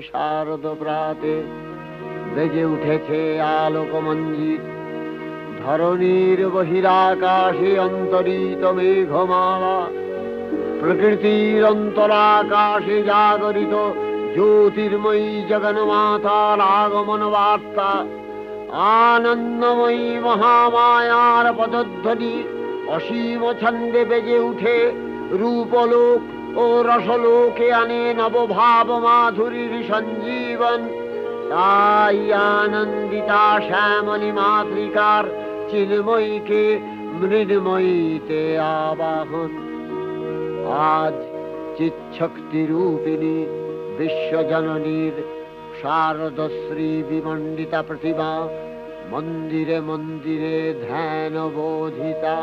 শারদ প্রাতে বেজে উঠেছে আলোকমঞ্জিত, ধরণীর বহিরাকাশে অন্তরিত মেঘমালা, প্রকৃতির অন্তরাকাশে জাগরিত জ্যোতির্ময়ী জগন্মাতার আগমন বার্তা, আনন্দময়ী মহামায়ার পদধ্বনি অসীম ছন্দে বেজে উঠে রূপলোক ও রসলোকে আনে নবভাব মাধুরীর সঞ্জীবন। তাই আনন্দিতা শ্যামলী মাতৃকার চিন্ময়ীকে মৃন্ময়ীতে আবাহন। আজ চিৎশক্তি রূপিণী বিশ্বজননীর শারদশ্রী বিমণ্ডিতা প্রতিমা মন্দিরে মন্দিরে ধ্যান বোধিতা।